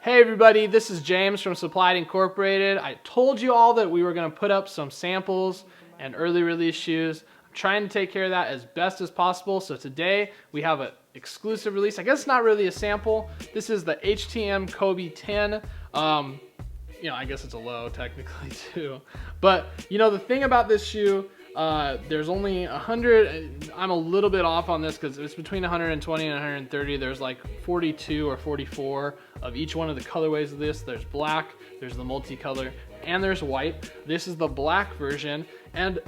Hey everybody, this is James from Supplied Incorporated. I told you all that we were going to put up some samples and early release shoes. I'm trying to take care of that as best as possible. So today we have an exclusive release. I guess it's not really a sample. This is the HTM Kobe 10. I guess it's a low technically too. But the thing about this shoe, there's only 100, I'm a little bit off on this because it's between 120 and 130. There's like 42 or 44 of each one of the colorways of this. There's black, there's the multicolor, and there's white. This is the black version. And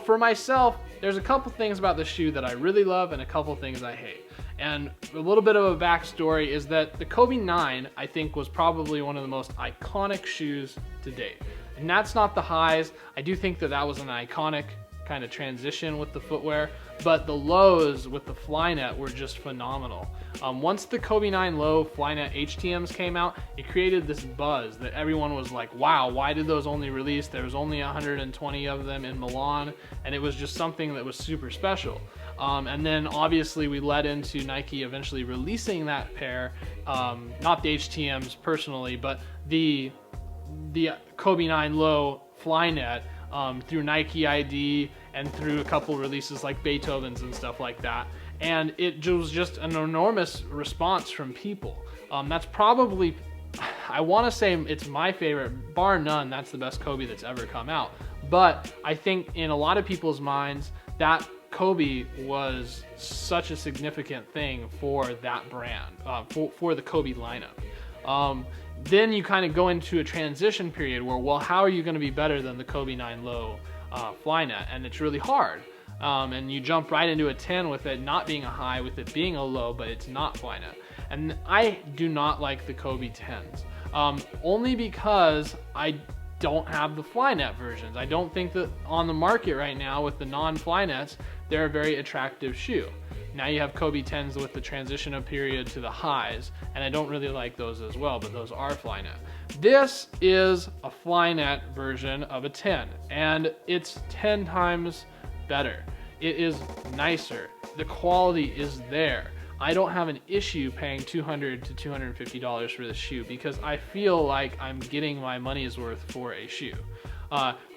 for myself, there's a couple things about the shoe that I really love and a couple things I hate. And a little bit of a backstory is that the Kobe 9, I think, was probably one of the most iconic shoes to date. And that's not the highs. I do think that was an iconic kind of transition with the footwear, but the lows with the Flyknit were just phenomenal. Once the Kobe 9 low Flyknit HTMs came out, it created this buzz that everyone was like, wow, why did those only release? There was only 120 of them in Milan, and it was just something that was super special. And then obviously we led into Nike eventually releasing that pair, not the HTMs personally, but the Kobe 9 low Flyknit, through Nike ID and through a couple releases like Beethoven's and stuff like that. And it was just an enormous response from people. That's probably, I want to say it's my favorite, bar none, that's the best Kobe that's ever come out. But I think in a lot of people's minds, that Kobe was such a significant thing for that brand, for the Kobe lineup. Then you kind of go into a transition period where, well, how are you going to be better than the Kobe 9 low Flyknit? And it's really hard. And you jump right into a 10 with it not being a high, with it being a low, but it's not Flyknit. And I do not like the Kobe 10s, only because I don't have the Flyknit versions. I don't think that on the market right now with the non-Flyknits, they're a very attractive shoe. Now you have Kobe 10s with the transition period to the highs, and I don't really like those as well, but those are Flyknit. This is a Flyknit version of a 10, and it's 10 times better. It is nicer. The quality is there. I don't have an issue paying $200 to $250 for this shoe because I feel like I'm getting my money's worth for a shoe.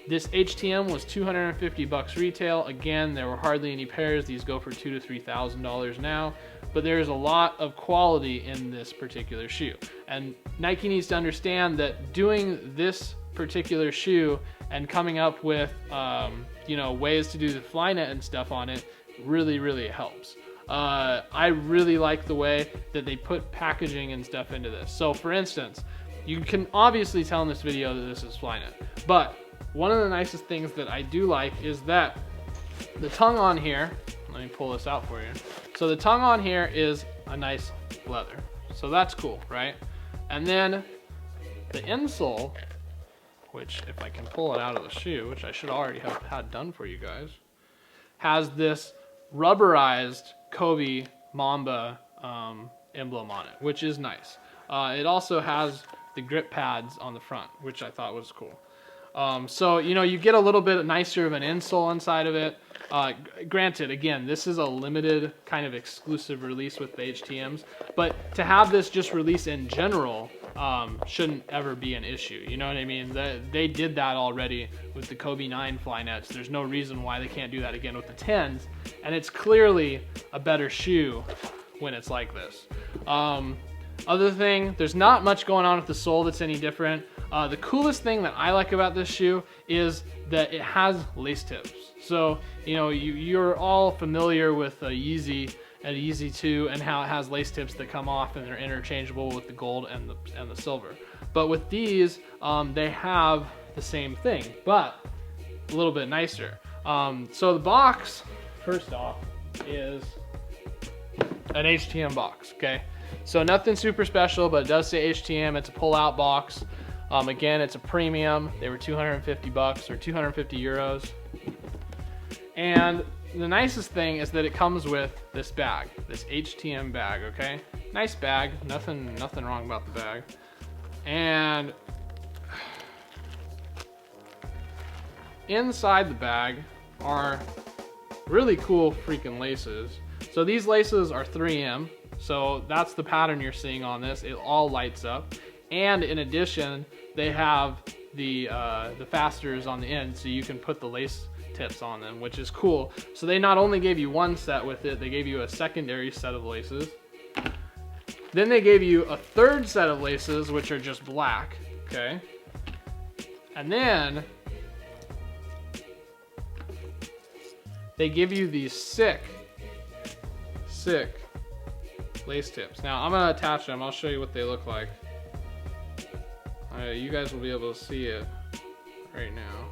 This HTM was $250 retail. Again, there were hardly any pairs. These go for $2,000 to $3,000 now, but there's a lot of quality in this particular shoe. And Nike needs to understand that doing this particular shoe and coming up with, ways to do the Flyknit and stuff on it really, really helps. I really like the way that they put packaging and stuff into this. So for instance, you can obviously tell in this video that this is Flyknit, but one of the nicest things that I do like is that the tongue on here, let me pull this out for you. So the tongue on here is a nice leather. So that's cool, right? And then the insole, which if I can pull it out of the shoe, which I should already have had done for you guys, has this rubberized Kobe Mamba emblem on it, which is nice. It also has the grip pads on the front, which I thought was cool. So you get a little bit nicer of an insole inside of it. Granted, again, this is a limited kind of exclusive release with the HTMs, but to have this just release in general shouldn't ever be an issue. You know what I mean? They did that already with the Kobe 9 Flyknits. There's no reason why they can't do that again with the 10s, and it's clearly a better shoe when it's like this. Other thing, there's not much going on with the sole that's any different. The coolest thing that I like about this shoe is that it has lace tips. So, you're all familiar with a Yeezy and a Yeezy 2 and how it has lace tips that come off and they're interchangeable with the gold and the silver. But with these, they have the same thing, but a little bit nicer. So the box, first off, is an HTM box, okay? So nothing super special, but it does say HTM. It's a pull-out box. Again, it's a premium. They were $250 or 250 euros. And the nicest thing is that it comes with this bag, this HTM bag, okay? Nice bag, nothing wrong about the bag. And inside the bag are really cool freaking laces. So these laces are 3M. So that's the pattern you're seeing on this. It all lights up. And in addition, they have the fasteners on the end, so you can put the lace tips on them, which is cool. So they not only gave you one set with it, they gave you a secondary set of laces. Then they gave you a third set of laces, which are just black, okay? And then they give you these sick lace tips. Now I'm gonna attach them. I'll show you what they look like. You guys will be able to see it right now.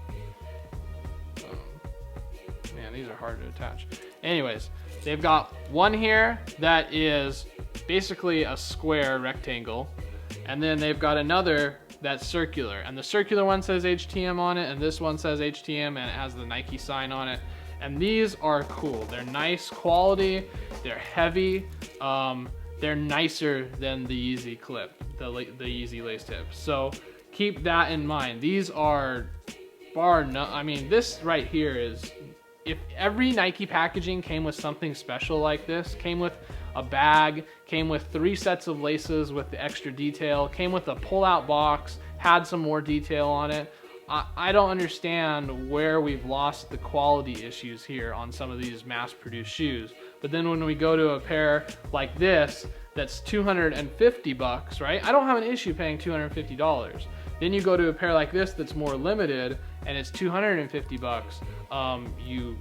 Man, these are hard to attach. Anyways, they've got one here that is basically a square rectangle, and then they've got another that's circular, and the circular one says HTM on it, and this one says HTM, and it has the Nike sign on it. And these are cool. They're nice quality, they're heavy, they're nicer than the Yeezy clip, the Yeezy lace tip. So keep that in mind. These are I mean, this right here is, if every Nike packaging came with something special like this, came with a bag, came with 3 sets of laces with the extra detail, came with a pull-out box, had some more detail on it, I don't understand where we've lost the quality issues here on some of these mass-produced shoes. But then when we go to a pair like this, that's $250, right? I don't have an issue paying $250. Then you go to a pair like this that's more limited, and it's $250. You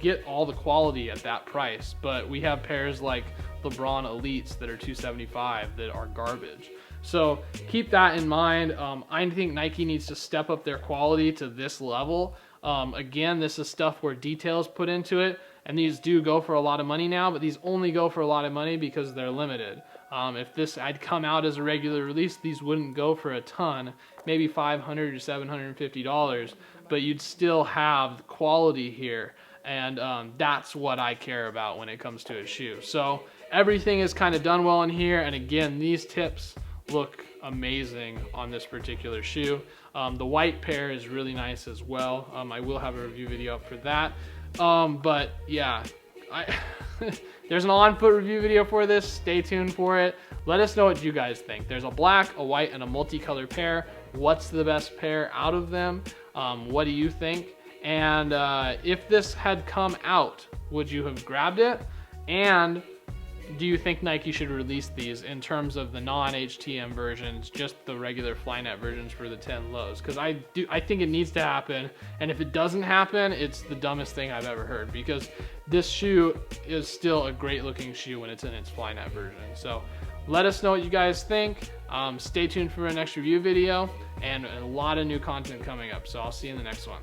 get all the quality at that price. But we have pairs like LeBron Elites that are $275 that are garbage. So keep that in mind. I think Nike needs to step up their quality to this level. Again, this is stuff where details put into it, and these do go for a lot of money now, but these only go for a lot of money because they're limited. If this had come out as a regular release, these wouldn't go for a ton, maybe $500 to $750, but you'd still have quality here. And that's what I care about when it comes to a shoe. So everything is kind of done well in here, and again, these tips look amazing on this particular shoe. The white pair is really nice as well. I will have a review video up for that. But yeah, there's an on-foot review video for this. Stay tuned for it. Let us know what you guys think. There's a black, a white, and a multicolored pair. What's the best pair out of them? What do you think? And if this had come out, would you have grabbed it? And do you think Nike should release these in terms of the non-HTM versions, just the regular Flyknit versions for the 10 lows? Because I think it needs to happen, and if it doesn't happen, it's the dumbest thing I've ever heard, because this shoe is still a great looking shoe when it's in its Flyknit version. So let us know what you guys think. Stay tuned for our next review video, and a lot of new content coming up, so I'll see you in the next one.